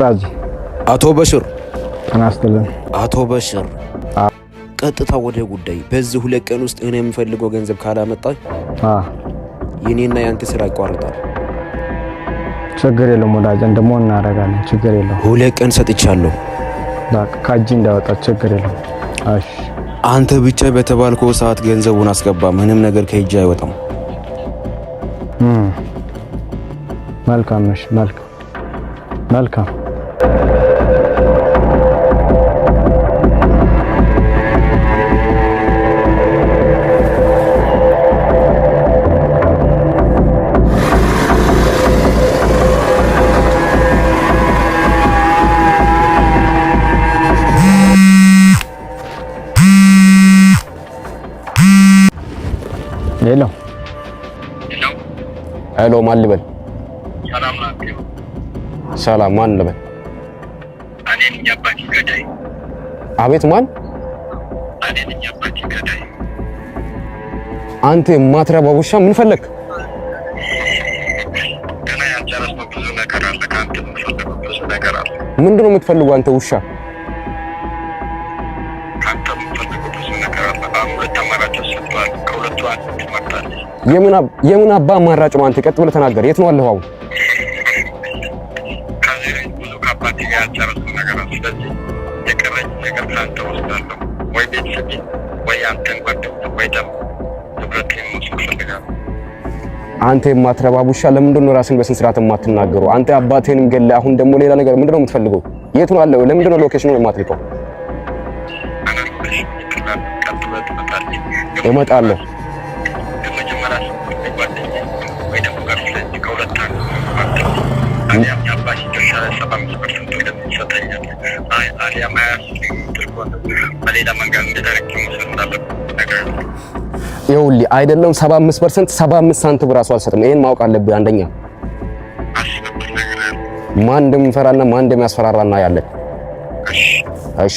ወዳጅ አቶ በሽር ተናስተልን። አቶ በሽር ቀጥታ ወደ ጉዳይ። በዚህ ሁለት ቀን ውስጥ እኔ የምፈልገው ገንዘብ ካላመጣኝ የኔና ያንተ ስራ ይቋረጣል። ችግር የለም ወዳጅ፣ እንደሞ እናደርጋለን። ችግር የለም። ሁለት ቀን ሰጥቻለሁ። በቃ ካጂ እንዳወጣ ችግር የለም። እሺ አንተ ብቻ በተባልከው ሰዓት ገንዘቡን አስገባ። ምንም ነገር ከእጅ አይወጣም። መልካም ነሽ። መልካም ሄሎ ማን ልበል? ሰላም ማን ልበል? እኔ ነኝ አባቴ ገዳይ። አቤት ማን? እኔ ነኝ አባቴ ገዳይ። አንተ ማትረባ ውሻ ምን ፈለክ? ገና ያልጨረስነው ብዙ ነገር አለ። ካንተ የምፈልገው ብዙ ነገር አለ። ምንድነው የምትፈልገው አንተ ውሻ? ካንተ የምፈልገው ብዙ ነገር አለ። ሁለት አማራጮች ሰጥቷል። ከሁለቱ አንዱ ትመርጣለህ። የምን አባ አማራጭ ነው? አንተ ቀጥ ብለህ ተናገር። የት ነው ያለው አሁን? ከዚህ ብዙ ከአባቴ ጋር ያልጨረስነው ነገር አለ። ስለዚህ የቀረኝ ነገር ካንተ ወስዳለሁ። ወይ ቤተሰብ ወይ አንተን ጓደኛ ወይ ደግሞ ንብረቴን መውሰድ እፈልጋለሁ። አንተ የማትረባ ውሻ፣ ለምንድን ነው ራስን በስነ ስርዓት የማትናገረው? አንተ አባቴንም ገለህ አሁን ደግሞ ሌላ ነገር ምንድነው የምትፈልገው? የት ነው ያለው? ለምንድን ነው ሎኬሽኑን የማትልከው? እመጣለሁ። ይኸውልህ አይደለም 75% 75 ሳንቲም ራሱ አልሰጥም። ይሄን ማወቅ አለብህ። አንደኛ ማን እንደሚፈራና ማን እንደሚያስፈራራና ያለ። እሺ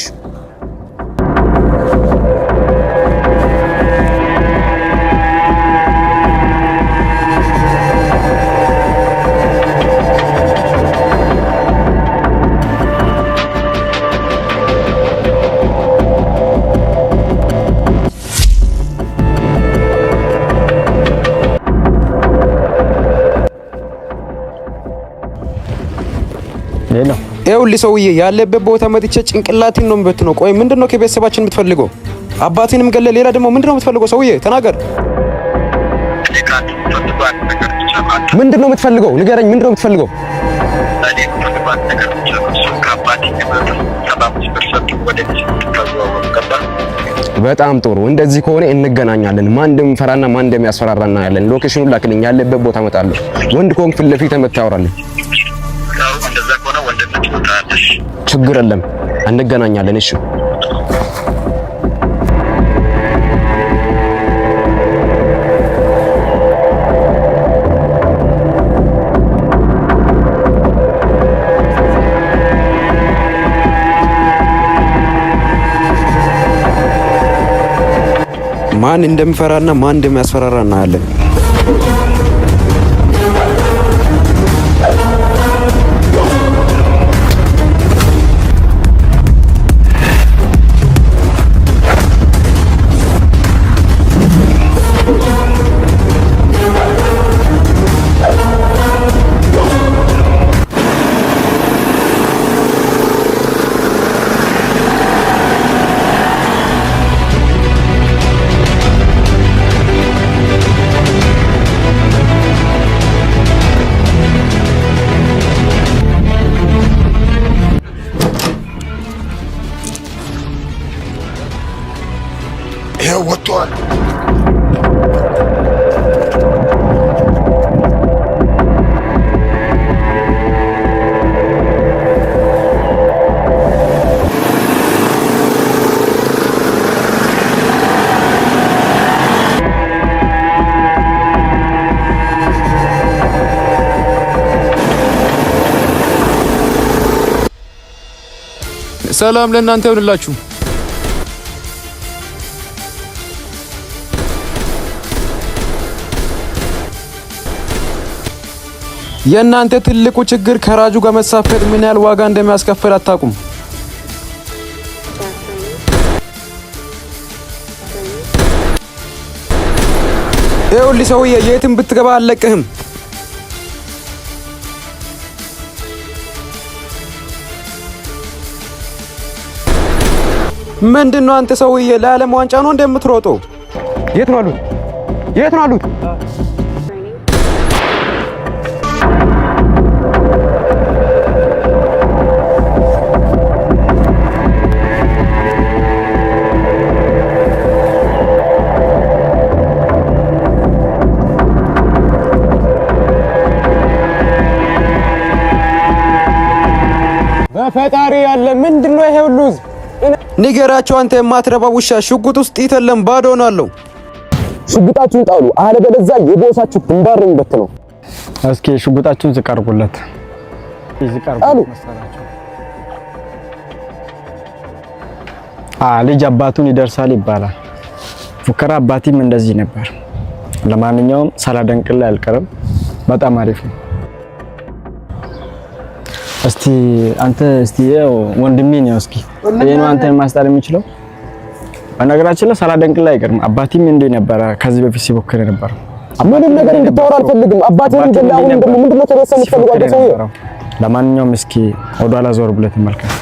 ይኸውልህ ሰውዬ ያለበት ቦታ መጥቼ ጭንቅላቴን ነው የምበትነው። ቆይ ምንድነው ከቤተሰባችን የምትፈልገው? አባቴንም ገለ ሌላ ደግሞ ምንድነው የምትፈልገው? ሰውዬ ተናገር። ምንድነው የምትፈልገው? ንገረኝ። ምንድነው የምትፈልገው? በጣም ጥሩ። እንደዚህ ከሆነ እንገናኛለን። ማን እንደሚፈራና ማን እንደሚያስፈራራና ያለን ሎኬሽኑን ላክልኝ። ያለበት ቦታ እመጣለሁ። ወንድ ኮንክ ፊት ለፊት መታወራለን። ችግር የለም እንገናኛለን። እሺ ማን እንደሚፈራና ማን እንደሚያስፈራራ እናያለን። ወጥቷል። ሰላም ለእናንተ ይሁንላችሁ። የእናንተ ትልቁ ችግር ከራጁ ጋር መሳፈጥ ምን ያህል ዋጋ እንደሚያስከፍል አታውቁም። ይኸውልህ ሰውዬ የትም ብትገባ አልለቅህም። ምንድነው አንተ ሰውዬ ለዓለም ዋንጫ ነው እንደምትሮጠው? የት ነው አሉት? የት ነው አሉት? በፈጣሪ ያለ ምንድነው ይሄ ሁሉ? ንገራቸው አንተ የማትረባ ውሻ። ሽጉጥ ውስጥ ይተለም ባዶ ነው። ሽጉጣችሁን ጣሉ፣ አለበለዚያ የቦሳችሁ ግንባር ነው። እስኪ ሽጉጣችሁን ዝቀርቡለት። ጣሉ። ልጅ አባቱን ይደርሳል ይባላል። ፉከራ አባቲም እንደዚህ ነበር። ለማንኛውም ሳላደንቅልህ አልቀርም። በጣም አሪፍ ነው። እስቲ አንተ ወንድሜ ነው። እስኪ ይሄን አንተን ማስጣል የሚችለው በነገራችን ላይ ሳላደንቅልህ አይቀርም። አባቲም እንደ ነበር ከዚህ በፊት ሲሞክር ነበር። ምንም ነገር እንድታወራ አልፈልግም። አባቴን እንደላውን ደግሞ ምንድነው ተረሰም ይፈልጋል ሰው። ለማንኛውም እስኪ ወደ ኋላ ዞር ብለህ ተመልከት።